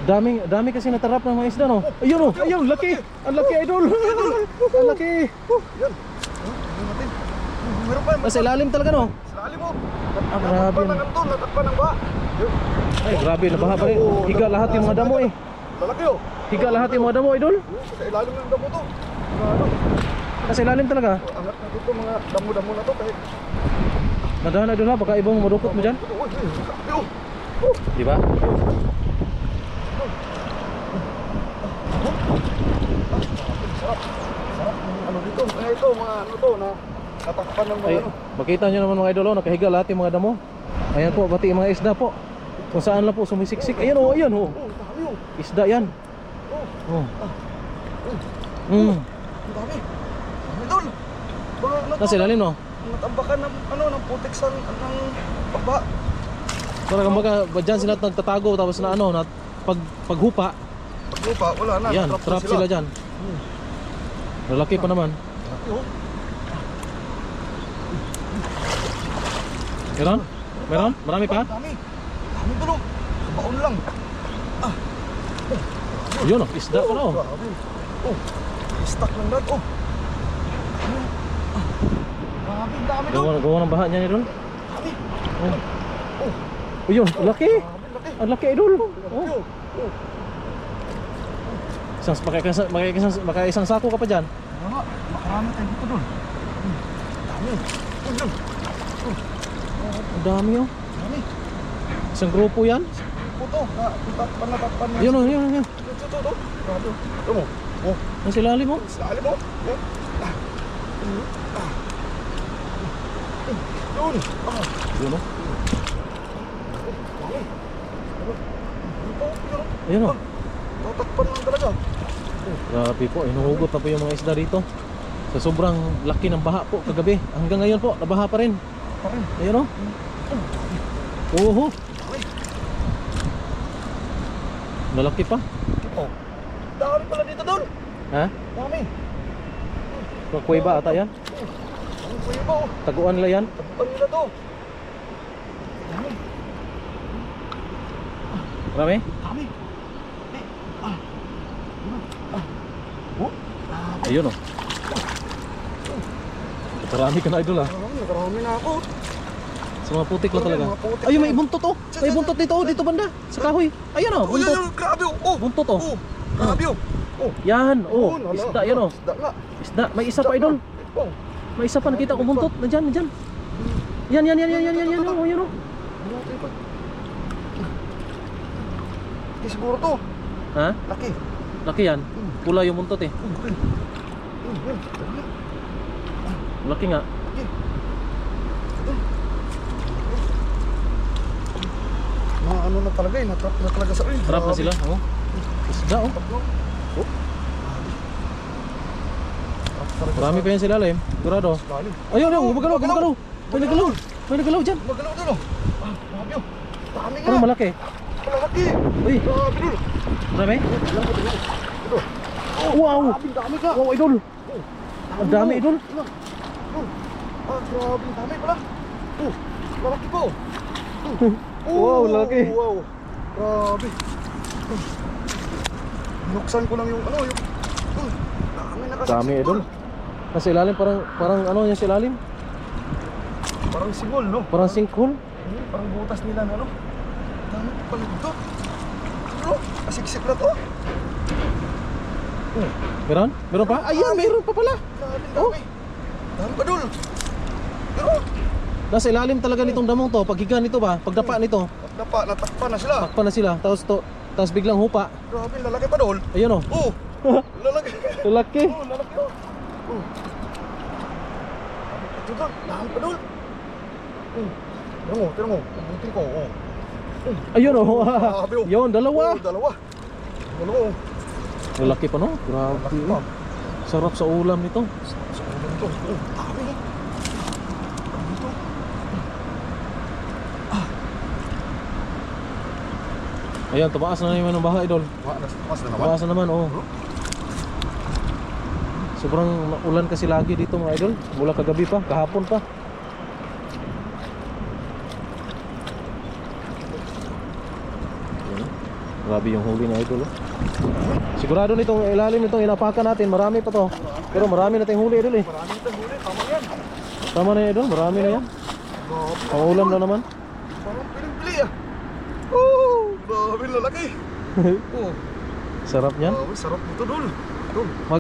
Dami kasi natarap ng mga isda, no? Ayun, oh, ayun, laki. Ang laki, idol. Ang laki. Yan. Tingnan natin. Meron pa. Nasa ilalim talaga, no? Sa lalim mo. Grabe. Natakpan ng ba. Ay, grabe, nabaha pa rin. Higa lahat yung mga damo, eh. Lalaki, oh. Higa lahat yung mga damo, idol. Sa ilalim ng damo to. Ano? Nasa ilalim talaga. Angat na dito mga damo-damo na to kahit. Nadahan, idol, ha? Baka ibang madukot mo dyan. Di ba? Ano dito? Ito, mga ano to na natakpan ng mga Ay, ano. makita nyo naman mga idol, oh, nakahiga lahat yung mga damo. Ayan po, pati yung mga isda po. Kung saan lang po sumisiksik. Ayan, oh, ayan, oh. Oh, dami, oh. Isda yan. Oh, Oh. ang dami. Dami doon. Mga ano to? Nasa ilalim, no? Natambakan ng ano ng putik sa ng baba. Parang kumbaga, dyan sila nagtatago tapos na ano, na paghupa. Paglupa, wala na. Yan, natrap trap sila dyan. Lalaki pa naman. Oh. Meron? Meron? Marami pa? Dami. Dami tulo. Baon lang. Yun, oh, isda pa na, oh. Grabe. Oh. Stuck lang lahat. Oh. Grabe, dami doon. Gawa ng baha niya ni Idol. Dami. Oh. Oh. Oh, yun, laki. Grabe, laki. Ang laki, Idol. Oh. Oh. Oh. Baka isang sako ka pa dyan. Ano nga, makarami tayo dito doon. Dami. Oh, yun. Ang dami, oh. Dami. Isang grupo yan. Puto. Natakpan niya. Yun, oh, yun, yun. Ito. Grabe. Ito mo. Oh. Nasa ilalim, oh. Sa alim mo. Oh. Yun. Yun, oh. Dami. Ayun, oh. Tatakpan lang talaga. Grabe po, inuhugot na po yung mga isda dito. Sa sobrang laki ng baha po kagabi. Hanggang ngayon po, nabaha pa rin. Ayun, oh. Oho. Lalaki pa. Oh. Dami pala dito doon. Ha? Dami. Kuweba ata yan. Ang kuya ba oh. Taguan nila yan. Taguan nila to. Dami. Marami? Dami. Oh. Ayun, oh. Marami ka na, Idol, ah. Nakarami na ako. Sa mga putik lang talaga. Mga putik Ayun, na. may buntot, oh. May buntot dito, oh. Dito banda. Sa kahoy. Ayun, oh. Oh, Buntot. yun, grabe oh. Oh. Buntot, oh. Oh. Grabe oh. Oh. Yan, oh. Yun, Isda, yan, oh. Isda nga. Isda. May isa pa, Idol. Oh. May isa pa, nakita ko buntot. Nandyan, nandyan. Yan, oh. Yan, oh. Hindi siguro to. Ha? Laki. Laki yan. Pula yung buntot, eh. Laki nga. Mga ano na talaga eh. Natrap na talaga sa Trap na sila, oh. Isda, oh. Marami pa yan sila, Lim. Sigurado. Ayun, ayun. Gumagalaw, gumagalaw. May nagalaw. May nagalaw dyan. Magalaw doon oh. Grabe oh. Dami nga. Parang malaki. Malaki. Uy, Grabe doon. marami? Ito. Wow. Dami ka. Wow, Idol. Ang dami, Idol. Grabe, dami pala. Malaki po. Wow, laki. Wow. Grabe. Nuksan ko lang yung ano, yung dami nakasiksik. Dami, Idol. Nasa ilalim, parang ano yan sa ilalim? Parang sigol, no? Parang sinkhole. Parang butas nila na, no? Dami pala dito. Ano? Kasiksik na to. Meron? Meron pa? Ayun, meron pa pala. Grabe, Oh. dami. Dami pa dul. Pero, Nasa ilalim talaga nitong damong to. Paghiga nito ba? Pagdapa nito. natakpan na sila. Takpan na sila. Tapos biglang hupa. Grabe, lalaki pa dul. Ayun, oh. Oh, lalaki. Laki. Oh, lalaki oh. Oh. Ito doon, dami pa dul. Tira mo. Buti ko. Oh. Ayun, oh. Grabe, oh. Yun, dalawa. Oh, dalawa. Oh. Lalaki pa, no? Grabe. Laki pa. Sarap sa ulam nito. Sa ulo nito. Oh, dami eh. Dami ito. Ayan, tumaas na naman ng baha, Idol. Mas na naman. Tumaas na naman, oh. Sobrang ulan kasi lagi dito, mga Idol. Mula kagabi pa, kahapon pa. Grabe yung huli na idol. Sigurado nitong ilalim nitong inapakan natin, marami pa to. Pero marami na tayong huli idol eh. Marami itong huli, tama yan. Tama na idol, marami na yan. Grabe. Pangulam na naman. Parang piling-pili ah. Oh, grabe lalaki. Oh, Sarap niyan. grabe, sarap nito dul. Dul.